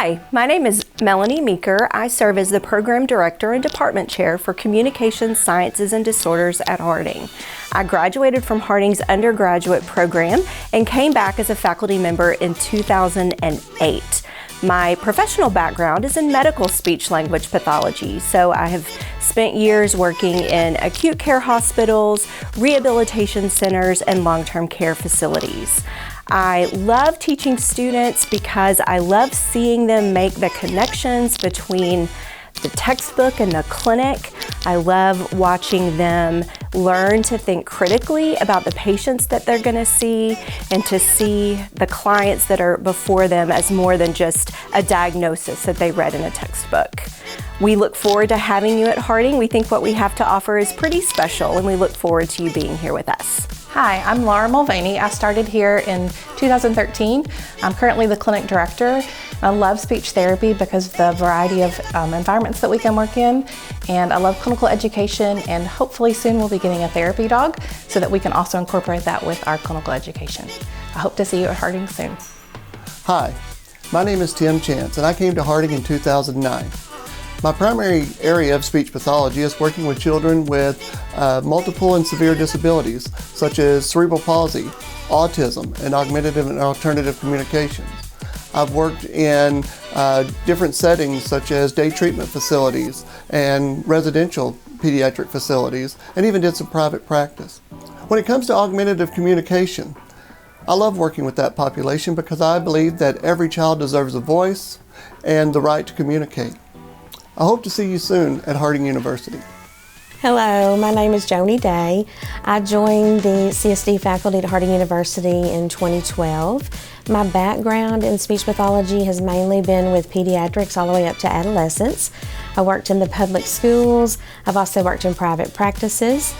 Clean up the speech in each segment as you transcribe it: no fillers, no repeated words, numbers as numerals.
Hi, my name is Melanie Meeker. I serve as the Program Director and Department Chair for Communications, Sciences, and Disorders at Harding. I graduated from Harding's undergraduate program and came back as a faculty member in 2008. My professional background is in medical speech-language pathology, so I have spent years working in acute care hospitals, rehabilitation centers, and long-term care facilities. I love teaching students because I love seeing them make the connections between the textbook and the clinic. I love watching them learn to think critically about the patients that they're going to see and to see the clients that are before them as more than just a diagnosis that they read in a textbook. We look forward to having you at Harding. We think what we have to offer is pretty special, and we look forward to you being here with us. Hi, I'm Laura Mulvaney. I started here in 2013. I'm currently the clinic director. I love speech therapy because of the variety of environments that we can work in, and I love clinical education, and hopefully soon we'll be getting a therapy dog so that we can also incorporate that with our clinical education. I hope to see you at Harding soon. Hi, my name is Tim Chance, and I came to Harding in 2009. My primary area of speech pathology is working with children with multiple and severe disabilities, such as cerebral palsy, autism, and augmentative and alternative communications. I've worked in different settings, such as day treatment facilities and residential pediatric facilities, and even did some private practice. When it comes to augmentative communication, I love working with that population because I believe that every child deserves a voice and the right to communicate. I hope to see you soon at Harding University. Hello, my name is Joni Day. I joined the CSD faculty at Harding University in 2012. My background in speech pathology has mainly been with pediatrics all the way up to adolescents. I worked in the public schools. I've also worked in private practices.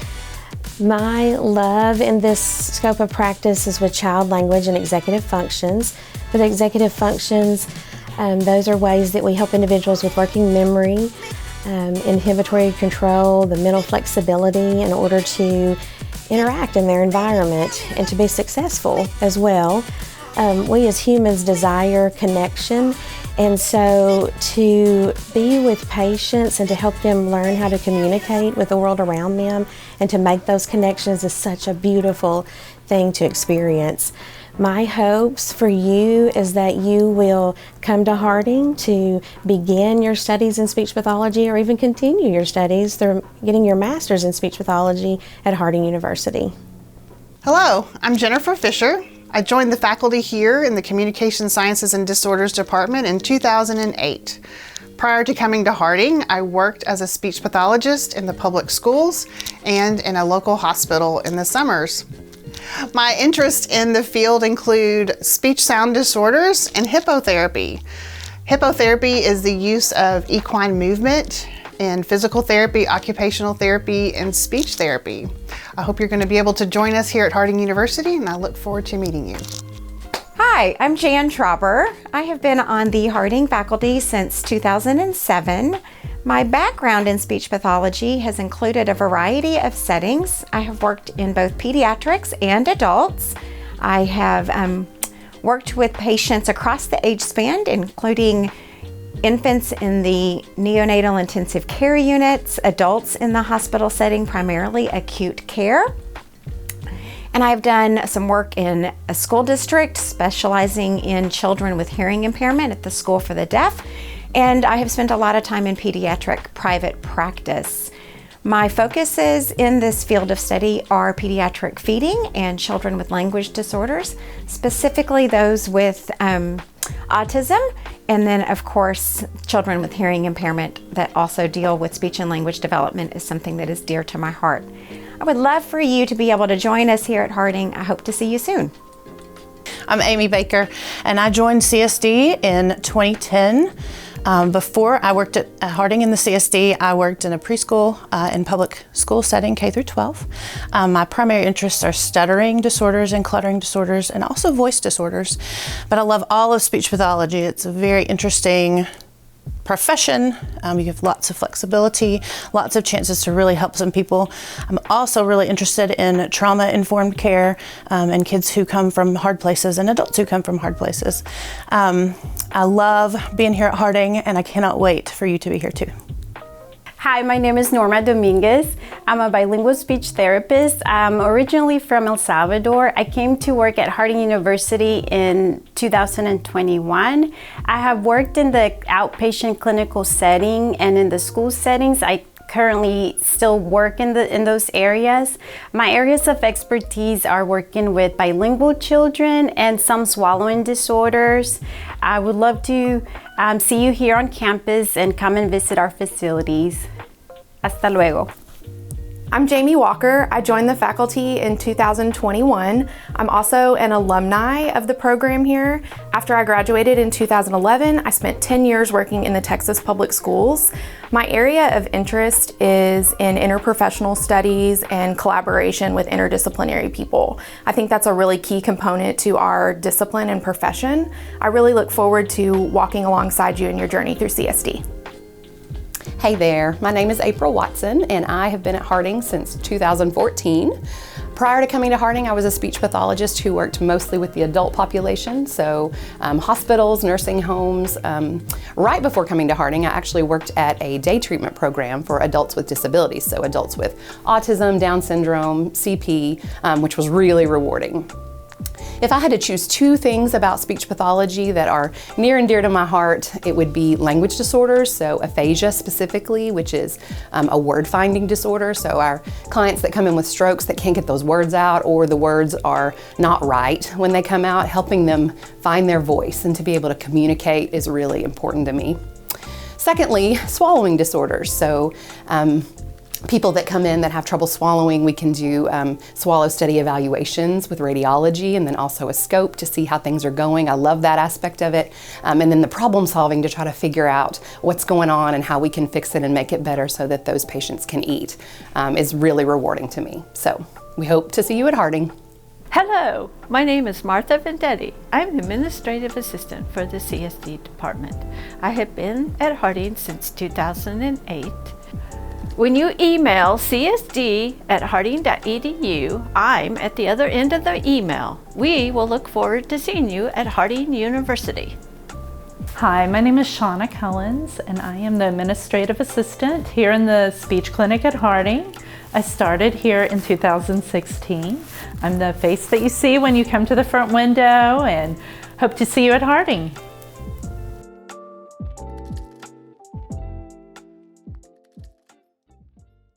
My love in this scope of practice is with child language and executive functions. With executive functions, those are ways that we help individuals with working memory, inhibitory control, the mental flexibility in order to interact in their environment and to be successful as well. We as humans desire connection, and so to be with patients and to help them learn how to communicate with the world around them and to make those connections is such a beautiful thing to experience. My hopes for you is that you will come to Harding to begin your studies in speech pathology or even continue your studies through getting your master's in speech pathology at Harding University. Hello, I'm Jennifer Fisher. I joined the faculty here in the Communication Sciences and Disorders Department in 2008. Prior to coming to Harding, I worked as a speech pathologist in the public schools and in a local hospital in the summers. My interests in the field include speech sound disorders and hippotherapy. Hippotherapy is the use of equine movement in physical therapy, occupational therapy, and speech therapy. I hope you're going to be able to join us here at Harding University, and I look forward to meeting you. Hi, I'm Jan Trauber. I have been on the Harding faculty since 2007. My background in speech pathology has included a variety of settings. I have worked in both pediatrics and adults. I have worked with patients across the age span, including infants in the neonatal intensive care units, adults in the hospital setting, primarily acute care. And I've done some work in a school district specializing in children with hearing impairment at the School for the Deaf. And I have spent a lot of time in pediatric private practice. My focuses in this field of study are pediatric feeding and children with language disorders, specifically those with autism, and then of course children with hearing impairment that also deal with speech and language development is something that is dear to my heart. I would love for you to be able to join us here at Harding. I hope to see you soon. I'm Amy Baker, and I joined CSD in 2010. Before I worked at Harding in the CSD, I worked in a preschool and public school setting, K through 12. My primary interests are stuttering disorders and cluttering disorders, and also voice disorders. But I love all of speech pathology. It's a very interesting profession. You have lots of flexibility, lots of chances to really help some people. I'm also really interested in trauma-informed care and kids who come from hard places and adults who come from hard places. I love being here at Harding, and I cannot wait for you to be here too. Hi, my name is Norma Dominguez. I'm a bilingual speech therapist. I'm originally from El Salvador. I came to work at Harding University in 2021. I have worked in the outpatient clinical setting and in the school settings. I currently still work in those areas. My areas of expertise are working with bilingual children and some swallowing disorders. I would love to see you here on campus and come and visit our facilities. Hasta luego. I'm Jamie Walker. I joined the faculty in 2021. I'm also an alumni of the program here. After I graduated in 2011, I spent 10 years working in the Texas public schools. My area of interest is in interprofessional studies and collaboration with interdisciplinary people. I think that's a really key component to our discipline and profession. I really look forward to walking alongside you in your journey through CSD. Hey there, my name is April Watson and I have been at Harding since 2014. Prior to coming to Harding, I was a speech pathologist who worked mostly with the adult population, so hospitals, nursing homes. Right before coming to Harding, I actually worked at a day treatment program for adults with disabilities, so adults with autism, Down syndrome, CP, which was really rewarding. If I had to choose two things about speech pathology that are near and dear to my heart, it would be language disorders, so aphasia specifically, which is a word finding disorder. So our clients that come in with strokes that can't get those words out, or the words are not right when they come out, helping them find their voice and to be able to communicate is really important to me. Secondly, swallowing disorders. So people that come in that have trouble swallowing, we can do swallow study evaluations with radiology and then also a scope to see how things are going. I love that aspect of it. And then the problem solving to try to figure out what's going on and how we can fix it and make it better so that those patients can eat is really rewarding to me. So we hope to see you at Harding. Hello, my name is Martha Vendetti. I'm the Administrative Assistant for the CSD Department. I have been at Harding since 2008. When you email csd@harding.edu, I'm at the other end of the email. We will look forward to seeing you at Harding University. Hi, my name is Shauna Collins and I am the Administrative Assistant here in the Speech Clinic at Harding. I started here in 2016. I'm the face that you see when you come to the front window and hope to see you at Harding.